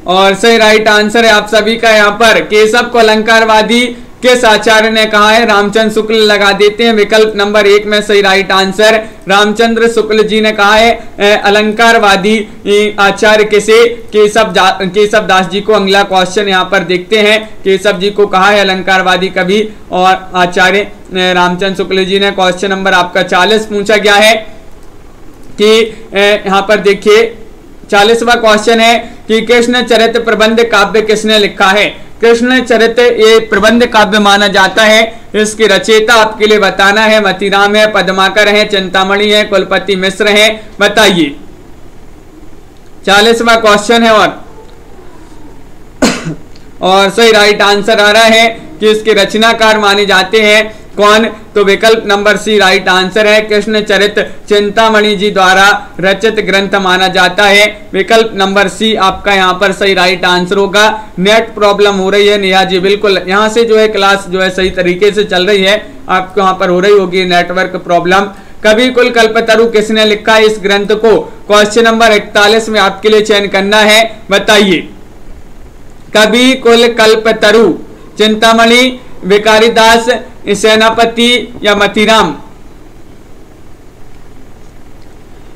और सही राइट आंसर है आप सभी का यहाँ पर केशव को अलंकारवादी किस आचार्य ने कहा है? रामचंद्र शुक्ल लगा देते हैं विकल्प नंबर 1 में सही राइट आंसर रामचंद्र शुक्ल जी ने कहा है। अलंकारवादी आचार्य किसे? केशव दास जी को। अगला क्वेश्चन यहाँ पर देखते हैं, केशव जी को कहा है अलंकारवादी कवि और आचार्य रामचंद्र शुक्ल जी ने। क्वेश्चन नंबर आपका 40 पूछा गया है कि यहाँ पर देखिए 40वां क्वेश्चन है कि कृष्ण चरित प्रबंध काव्य किसने लिखा है? कृष्ण चरित ये प्रबंध काव्य माना जाता है। इसके रचयिता आपके लिए बताना है। मतीराम है, पद्माकर है, चिंतामणि है, कुलपति मिश्र है, बताइए। 40वां क्वेश्चन है और सही राइट आंसर आ रहा है कि इसके रचनाकार माने जाते हैं कौन? तो विकल्प नंबर सी राइट आंसर है। कृष्ण चरित चिंतामणि जी द्वारा रचित ग्रंथ माना जाता है। विकल्प नंबर सी आपका यहाँ पर सही राइट आंसर होगा। नेट प्रॉब्लम हो रही है नेहा जी, बिल्कुल यहाँ से जो है क्लास जो है सही तरीके से चल रही है, आपको यहाँ पर हो रही होगी नेटवर्क प्रॉब्लम। कवि कुल कल्पतरु किसने लिखा है? इस ग्रंथ को क्वेश्चन नंबर 41 में आपके लिए चयन करना है, बताइए। कवि कुल कल्पतरु चिंतामणि, विकारीदास, सेनापति या मतीराम?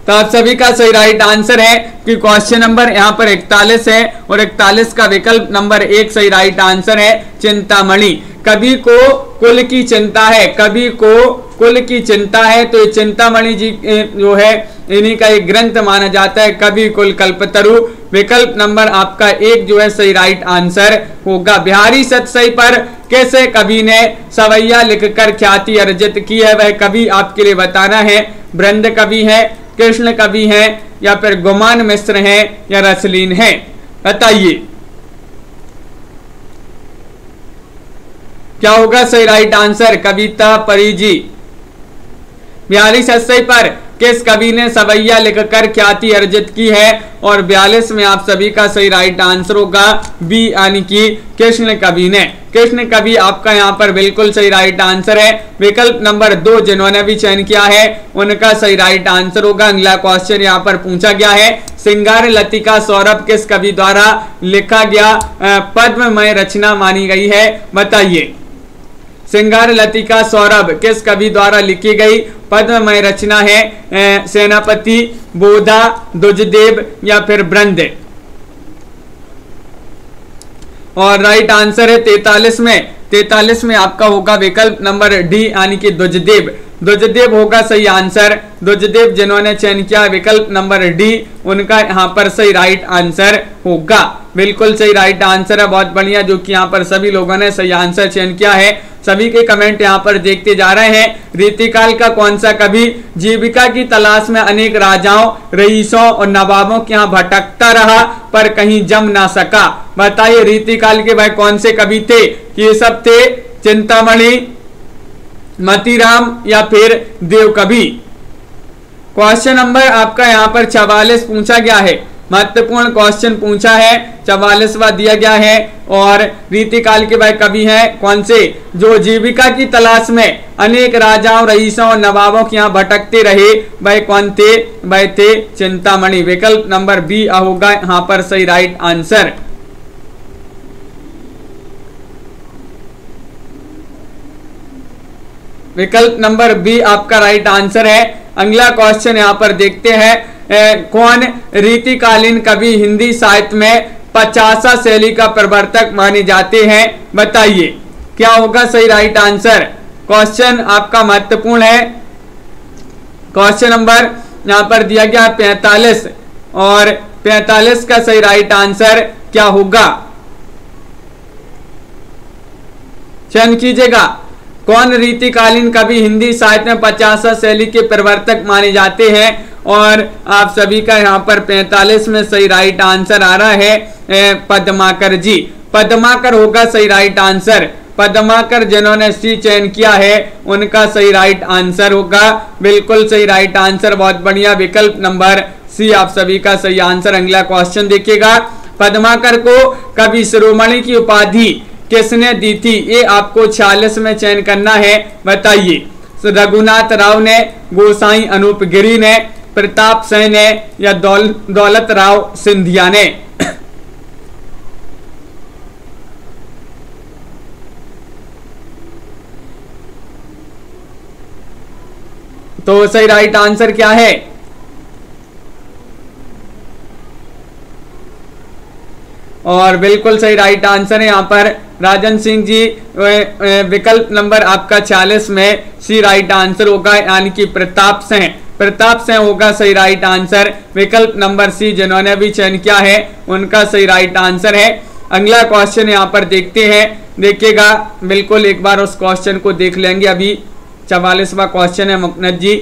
तो आप सभी का सही राइट आंसर है कि क्वेश्चन नंबर यहाँ पर 41 है और 41 का विकल्प नंबर 1 सही राइट आंसर है चिंतामणि। कवि को कुल की चिंता है, कवि को कुल की चिंता है, तो ये चिंतामणि जी जो है इन्हीं का एक ग्रंथ माना जाता है कवि कुल कल्पतरु। विकल्प नंबर आपका 1 जो है सही राइट आंसर होगा। बिहारी सतसई पर कैसे कवि ने सवैया लिखकर ख्याति अर्जित की है? वह कवि आपके लिए बताना है। बृंद कवि है, कृष्ण कवि है या फिर गुमान मिश्र है या रसलीन है, बताइए क्या होगा सही राइट आंसर? कविता परिजी। बिहारी सतसई पर किस कवि ने सवैया लिखकर ख्याति अर्जित की है? और 42 में आप सभी का सही राइट आंसर होगा बी यानी कि कृष्ण कवि ने। कृष्ण कवि आपका यहाँ पर बिल्कुल सही राइट आंसर है। विकल्प नंबर 2 जिन्होंने भी चयन किया है उनका सही राइट आंसर होगा। अगला क्वेश्चन यहाँ पर पूछा गया है, सिंगार लतिका सौरभ किस कवि द्वारा लिखा गया पद्ममय रचना मानी गई है? बताइए। सिंगार लतिका सौरभ किस कवि द्वारा लिखी गई पद्ममय रचना है? सेनापति, बोधा, दुजदेव या फिर बृंद? और राइट आंसर है 43 में आपका होगा विकल्प नंबर डी यानी कि दुजदेव। दुजदेव होगा सही आंसर। दुजदेव जिन्होंने चयन किया विकल्प नंबर डी, उनका यहाँ पर सही राइट आंसर होगा। बिल्कुल सही राइट आंसर है, बहुत बढ़िया, जो कि यहाँ पर सभी लोगों ने सही आंसर चयन किया है। सभी के कमेंट यहाँ पर देखते जा रहे हैं। रीतिकाल का कौन सा कवि जीविका की तलाश में अनेक राजाओं, रईसों और नवाबों के यहाँ भटकता रहा पर कहीं जम ना सका? बताइए रीतिकाल के भाई कौन से कवि थे? ये सब थे चिंतामणि, मतीराम या फिर देव कवि। क्वेश्चन नंबर आपका यहाँ पर 44 पूछा गया है, महत्वपूर्ण क्वेश्चन पूछा है, 44वां दिया गया है। और रीतिकाल के भाई कवि हैं कौन से? जो जीविका की तलाश में अनेक राजाओं, रईसों और नवाबों के यहाँ भटकते रहे, भाई कौन थे? भाई थे चिंतामणि। विकल्प नंबर बी होगा यहाँ पर सही राइट आंसर। विकल्प नंबर बी आपका राइट आंसर है। अगला क्वेश्चन यहाँ पर देखते हैं, कौन रीतिकालीन कवि हिंदी साहित्य में 50 शैली का प्रवर्तक माने जाते हैं? बताइए क्या होगा सही राइट आंसर। क्वेश्चन आपका महत्वपूर्ण है। क्वेश्चन नंबर यहाँ पर दिया गया 45 और 45 का सही राइट आंसर क्या होगा? चयन कीजिएगा। कौन रीतिकालीन कवि हिंदी साहित्य में 50 शैली के प्रवर्तक माने जाते हैं? और आप सभी का यहाँ पर 45 में सही राइट आंसर आ रहा है पद्माकर जी। पद्माकर होगा सही राइट आंसर। पद्माकर जिन्होंने सी चयन किया है उनका सही राइट आंसर होगा। बिल्कुल सही राइट आंसर, बहुत बढ़िया, विकल्प नंबर सी आप सभी का सही आंसर। अगला क्वेश्चन देखिएगा, पद्माकर को कवि शिरोमणि की उपाधि किसने दी थी? ये आपको 46 में चयन करना है, बताइए। रघुनाथ राव ने, गोसाई अनूप गिरी ने, प्रताप सिंह ने या दौलत राव सिंधिया ने? तो सही राइट आंसर क्या है? और बिल्कुल सही राइट आंसर है यहाँ पर राजन सिंह जी, विकल्प नंबर आपका 46 में सी राइट आंसर होगा, यानी कि प्रताप सिंह होगा सही राइट आंसर। विकल्प नंबर सी जिन्होंने भी चयन किया है उनका सही राइट आंसर है। अगला क्वेश्चन यहाँ पर देखते हैं, देखिएगा बिल्कुल एक बार उस क्वेश्चन को देख लेंगे। अभी 44वां क्वेश्चन है मुकनद जी।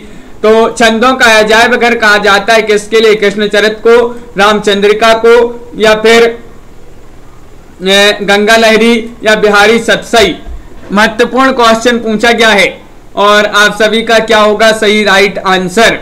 तो छंदों का अजायब घर कहा जाता है किसके लिए? कृष्णचरित को, रामचंद्रिका को, या फिर गंगा लहरी, या बिहारी सतसई? महत्वपूर्ण क्वेश्चन पूछा गया है और आप सभी का क्या होगा सही राइट आंसर?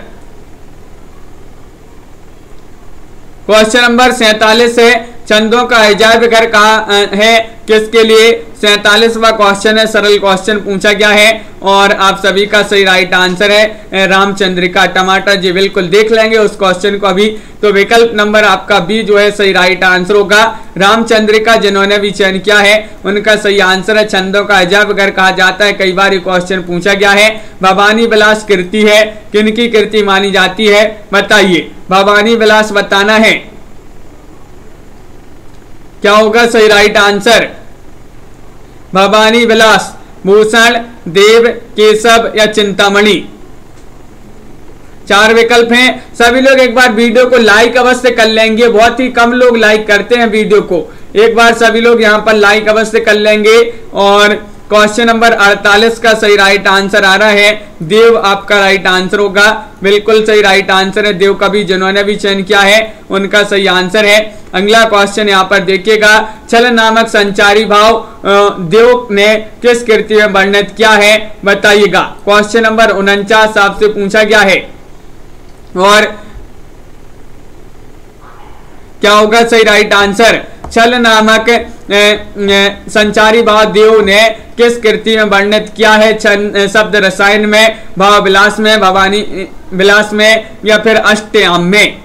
क्वेश्चन नंबर 47 है, छंदों का अजायब घर कहा है किसके लिए? 47वां क्वेश्चन है, सरल क्वेश्चन पूछा गया है और आप सभी का सही राइट आंसर है रामचंद्रिका। टमाटर जी बिल्कुल देख लेंगे उस क्वेश्चन को अभी। तो विकल्प नंबर आपका बी जो है सही राइट आंसर होगा। रामचंद्रिका जिन्होंने भी चयन किया है उनका सही आंसर है। छंदों का अजायब घर कहा जाता है, कई बार ये क्वेश्चन पूछा गया है। भवानी विलास कृति है, किनकी कृति मानी जाती है? बताइए, भवानी विलास बताना है, क्या होगा सही राइट आंसर? भवानी विलास, भूषण, देव, केशव या चिंतामणि? 4 विकल्प हैं। सभी लोग एक बार वीडियो को लाइक अवश्य कर लेंगे, बहुत ही कम लोग लाइक करते हैं वीडियो को। एक बार सभी लोग यहां पर लाइक अवश्य कर लेंगे। और क्वेश्चन नंबर 48 का सही राइट आंसर आ रहा है देव, आपका राइट आंसर होगा। बिल्कुल सही राइट आंसर है देव, कवि जिन्होंने भी चयन किया है उनका सही आंसर है। अगला क्वेश्चन यहाँ पर देखिएगा, छल नामक संचारी भाव देव ने किस कृति में वर्णित किया है? बताइएगा। क्वेश्चन नंबर 49 आपसे पूछा गया है और क्या होगा सही राइट आंसर? छल नामक संचारी भाव देव ने किस कृति में वर्णित किया है? शब्द रसायन में, भाव विलास में, भवानी विलास में, या फिर अष्टयाम में?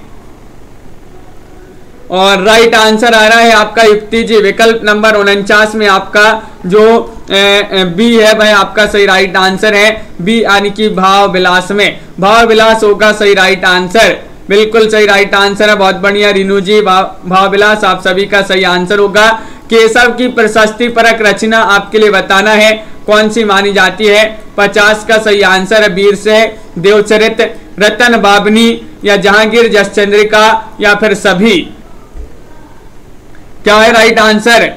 और राइट आंसर आ रहा है आपका युक्ति जी, विकल्प नंबर 49 में आपका जो बी है वह आपका सही राइट आंसर है। बी यानी कि भाव विलास में, भाव विलास होगा सही राइट आंसर। बिल्कुल सही राइट आंसर है, बहुत बढ़िया रीनू जी, भाव विलास आप सभी का सही आंसर होगा। केशव की प्रशस्ति परक रचना आपके लिए बताना है, कौन सी मानी जाती है? 50 का सही आंसर है वीर से, देवचरित, रतन बाबनी, या जहांगीर जसचंद्रिका, या फिर सभी? क्या है राइट आंसर?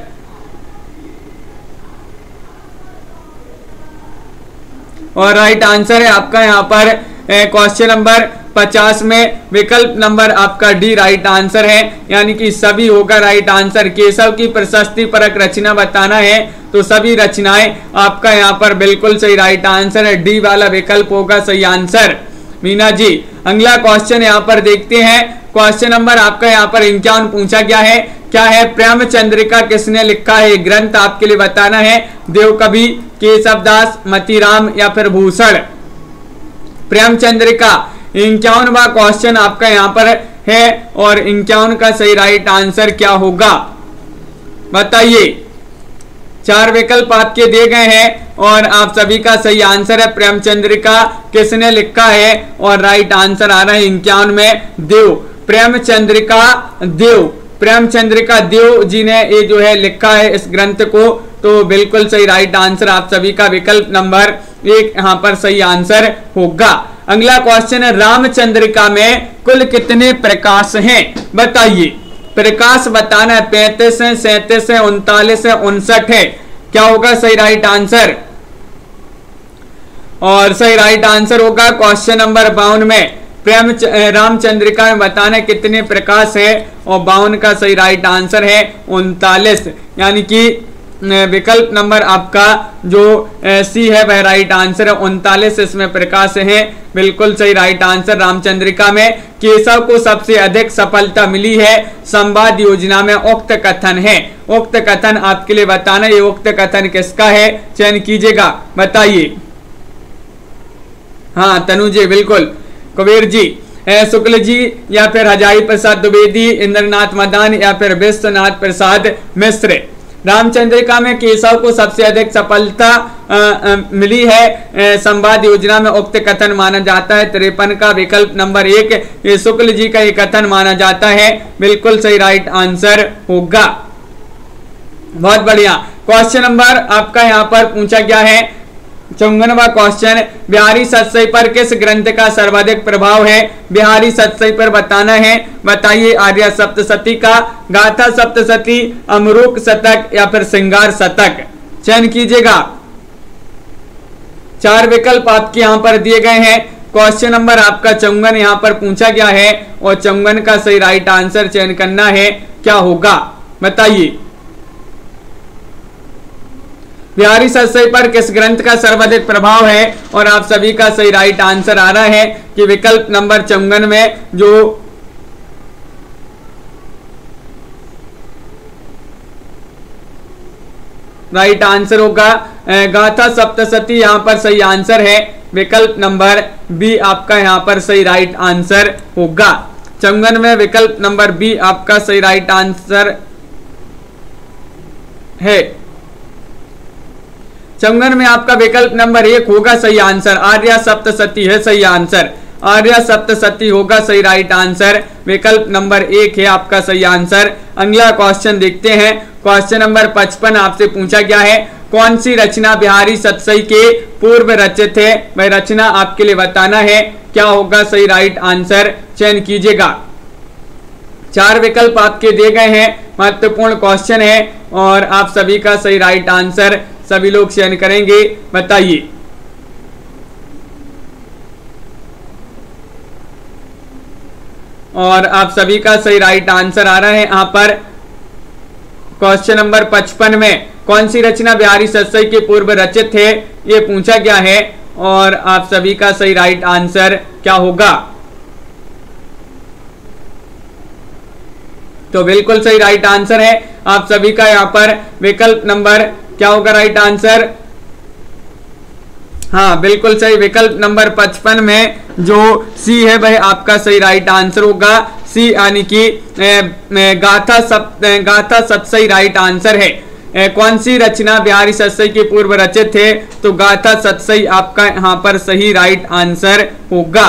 और राइट आंसर है आपका यहाँ पर क्वेश्चन नंबर 50 में विकल्प नंबर आपका डी राइट आंसर है, यानी कि सभी होगा राइट आंसर। केशव की प्रशस्ति परक रचना बताना है तो सभी रचनाएं आपका यहाँ पर बिल्कुल सही राइट आंसर है, डी वाला विकल्प होगा सही आंसर। मीना जी, अगला क्वेश्चन यहाँ पर देखते हैं। क्वेश्चन नंबर आपका यहाँ पर 51 पूछा गया है, क्या है? प्रेमचंद्रिका किसने लिखा है? ग्रंथ आपके लिए बताना है, देवकवि, केशवदास, मतीराम, या फिर भूषण? प्रेमचंद्रिका 51वां क्वेश्चन आपका यहाँ पर है और 51 का सही राइट आंसर क्या होगा? बताइए। 4 विकल्प आपके दिए गए हैं और आप सभी का सही आंसर है प्रेमचंद्रिका किसने लिखा है, और राइट आंसर आ रहा है 51 में देव, प्रेमचंद्रिका देव, प्रेमचंद्रिका देव जी ने ये जो है लिखा है इस ग्रंथ को। तो बिल्कुल सही राइट आंसर आप सभी का विकल्प नंबर 1 यहाँ पर सही आंसर होगा। अगला क्वेश्चन है, रामचंद्रिका में कुल कितने प्रकाश हैं? बताइए। प्रकाश बताना है, 35 है, 37 है, 39 है, 59 है? क्या होगा सही राइट आंसर? और सही राइट आंसर होगा क्वेश्चन नंबर 52 में रामचंद्रिका में बताना कितने प्रकाश है, और 52 का सही राइट आंसर है 39, यानी कि विकल्प नंबर आपका जो सी है वह राइट आंसर है। 39 इसमें प्रकाश है, बिल्कुल सही राइट आंसर। रामचंद्रिका में केशव को सबसे अधिक सफलता मिली है, संवाद योजना में उक्त कथन है। उक्त कथन आपके लिए बताना, ये उक्त कथन किसका है? चयन कीजिएगा, बताइए। हाँ तनु जी बिल्कुल, कुबेर जी, शुक्ल जी, या फिर हजारी प्रसाद द्विवेदी, इंद्रनाथ मदान, या फिर विश्वनाथ प्रसाद मिश्र? रामचंद्रिका में केशव को सबसे अधिक सफलता मिली है संवाद योजना में उक्त कथन माना जाता है। 53 का विकल्प नंबर 1 ये शुक्ल जी का ये कथन माना जाता है, बिल्कुल सही राइट आंसर होगा। बहुत बढ़िया। क्वेश्चन नंबर आपका यहाँ पर पूछा गया है 54वां क्वेश्चन, बिहारी सतसई पर किस ग्रंथ का सर्वाधिक प्रभाव है? बिहारी सतसई पर बताना है, बताइए। आर्या सप्तशती का, गाथा सप्तशती, अमरूक शतक या फिर श्रृंगार शतक, चयन कीजिएगा। 4 विकल्प आपके यहाँ पर दिए गए हैं। क्वेश्चन नंबर आपका 54 यहाँ पर पूछा गया है और 54 का सही राइट आंसर चयन करना है, क्या होगा बताइए। बिहारी सतसई पर किस ग्रंथ का सर्वाधिक प्रभाव है? और आप सभी का सही राइट आंसर आ रहा है कि विकल्प नंबर 54 में जो राइट आंसर होगा गाथा सप्तशती, यहां पर सही आंसर है। विकल्प नंबर बी आपका यहां पर सही राइट आंसर होगा। 54 में विकल्प नंबर बी आपका सही राइट आंसर है। 54 में आपका विकल्प नंबर 1 होगा सही आंसर। आर्या सप्तशती है सही आंसर। आर्या सप्तशती होगा सही राइट आंसर। विकल्प नंबर 1 है आपका सही आंसर। अगला क्वेश्चन देखते हैं। क्वेश्चन नंबर 55 आपसे पूछा गया है, कौन सी रचना बिहारी सतसई के पूर्व रचित है? वह रचना आपके लिए बताना है, क्या होगा सही राइट आंसर, चयन कीजिएगा। 4 विकल्प आपके दिए गए हैं। महत्वपूर्ण क्वेश्चन है और आप सभी का सही राइट आंसर सभी लोग चयन करेंगे, बताइए। और आप सभी का सही राइट आंसर आ रहा है यहाँ पर। क्वेश्चन नंबर 55 में कौन सी रचना बिहारी सतसई के पूर्व रचित है, ये पूछा गया है और आप सभी का सही राइट आंसर क्या होगा? तो बिल्कुल सही राइट आंसर है आप सभी का यहाँ पर विकल्प नंबर क्या होगा राइट आंसर? हाँ बिल्कुल सही। विकल्प नंबर 55 में जो सी है वह आपका सही राइट आंसर होगा। सी यानी कि गाथा सतसई राइट आंसर है। कौन सी रचना बिहारी सतसई के पूर्व रचित है? तो गाथा सतसई आपका यहाँ पर सही राइट आंसर होगा।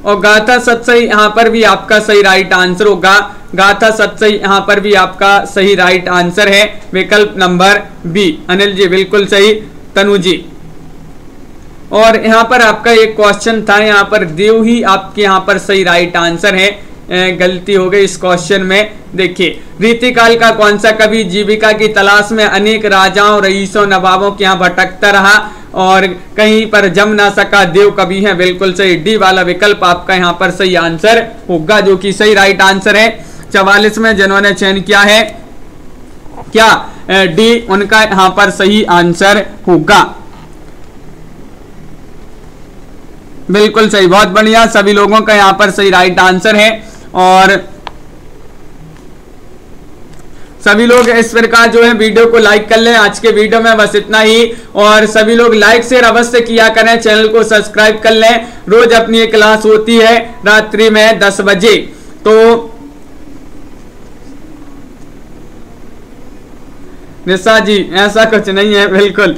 और गाथा सतसई यहाँ पर भी आपका सही राइट आंसर होगा। गाथा सतसई यहाँ पर भी आपका सही राइट आंसर है। विकल्प नंबर बी। अनिल जी बिल्कुल सही। तनु जी। और यहाँ पर आपका एक क्वेश्चन था, यहाँ पर देव ही आपके यहाँ पर सही राइट आंसर है। गलती हो गई इस क्वेश्चन में। देखिए, रीतिकाल का कौन सा कवि जीविका की तलाश में अनेक राजाओं, रईसों, नवाबों के यहाँ भटकता रहा और कहीं पर जम ना सका, देव कवि है। बिल्कुल सही। डी वाला विकल्प आपका यहाँ पर सही आंसर होगा, जो कि सही राइट आंसर है। 44 में जिन्होंने चयन किया है क्या? डी उनका यहाँ पर सही आंसर होगा। बिल्कुल सही, बहुत बढ़िया। सभी लोगों का यहाँ पर सही राइट आंसर है। और सभी लोग इस प्रकार जो है वीडियो को लाइक कर लें। आज के वीडियो में बस इतना ही। और सभी लोग लाइक शेयर अवश्य किया करें, चैनल को सब्सक्राइब कर लें। रोज अपनी एक क्लास होती है रात्रि में 10 बजे। तो निशा जी ऐसा कुछ नहीं है, बिल्कुल।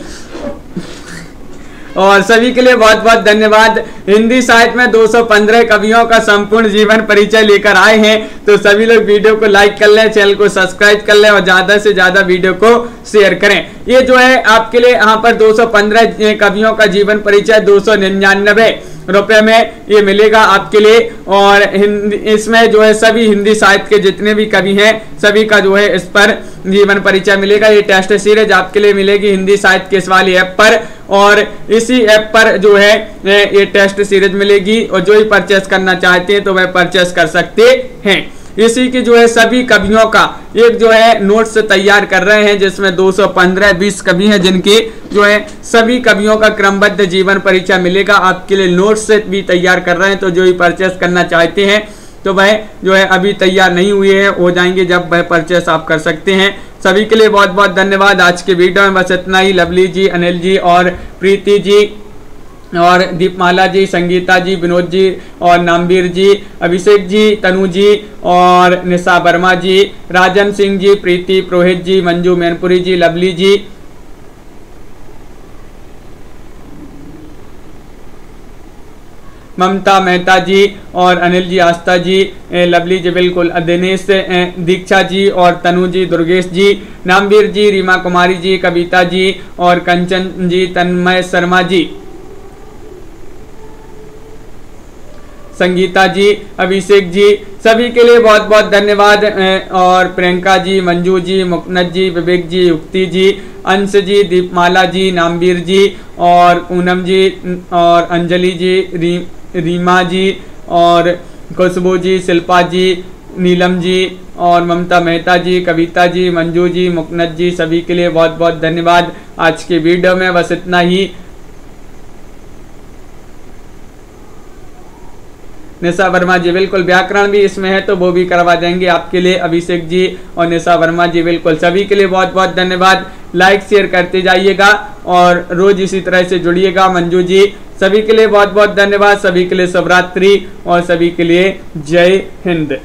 और सभी के लिए बहुत बहुत धन्यवाद। हिंदी साहित्य में 215 कवियों का संपूर्ण जीवन परिचय लेकर आए हैं। तो सभी लोग वीडियो को लाइक कर लें, चैनल को सब्सक्राइब कर लें और ज्यादा से ज्यादा वीडियो को शेयर करें। ये जो है आपके लिए यहाँ पर 215 कवियों का जीवन परिचय 299 रुपए में ये मिलेगा आपके लिए। और इसमें जो है सभी हिंदी साहित्य के जितने भी कवि हैं सभी का जो है इस पर जीवन परिचय मिलेगा। ये टेस्ट सीरीज आपके लिए मिलेगी हिंदी साहित्य के इस वाली ऐप पर। और इसी ऐप पर जो है ये टेस्ट सीरीज मिलेगी और जो ही परचेस करना चाहते हैं तो वह परचेस कर सकते हैं। इसी की जो है सभी कवियों का एक जो है नोट्स तैयार कर रहे हैं, जिसमें 215-20 कवि हैं जिनके जो है सभी कवियों का क्रमबद्ध जीवन परिचय मिलेगा। आपके लिए नोट्स भी तैयार कर रहे हैं। तो जो ही परचेस करना चाहते हैं तो वह जो है अभी तैयार नहीं हुए हैं, हो जाएंगे जब वह परचेस आप कर सकते हैं। सभी के लिए बहुत बहुत धन्यवाद। आज के वीडियो में बस इतना ही। लवली जी, अनिल जी और प्रीति जी और दीपमाला जी, संगीता जी, विनोद जी और नामवीर जी, अभिषेक जी, तनु जी और निशा वर्मा जी, राजन सिंह जी, प्रीति पुरोहित जी, मंजू मैनपुरी जी, लवली जी, ममता मेहता जी और अनिल जी, आस्था जी, लवली जी बिल्कुल, दिनेश दीक्षा जी और तनु जी, दुर्गेश जी, नामवीर जी, रीमा कुमारी जी, कविता जी और कंचन जी, तन्मय शर्मा जी, संगीता जी, अभिषेक जी, सभी के लिए बहुत बहुत धन्यवाद। और प्रियंका जी, मंजू जी, मुकनद जी, विवेक जी, युक्ति जी, अंश जी, दीपमाला जी, नामवीर जी और पूनम जी और अंजलि जी, रीमा जी और खुशबू जी, शिल्पा जी, नीलम जी और ममता मेहता जी, कविता जी, मंजू जी, मुकनद जी, सभी के लिए बहुत बहुत धन्यवाद। आज की वीडियो में बस इतना ही। निशा वर्मा जी बिल्कुल, व्याकरण भी इसमें है तो वो भी करवा देंगे आपके लिए। अभिषेक जी और निशा वर्मा जी बिल्कुल, सभी के लिए बहुत बहुत धन्यवाद। लाइक शेयर करते जाइएगा और रोज इसी तरह से जुड़िएगा। मंजू जी, सभी के लिए बहुत बहुत धन्यवाद। सभी के लिए शुभरात्रि और सभी के लिए जय हिंद।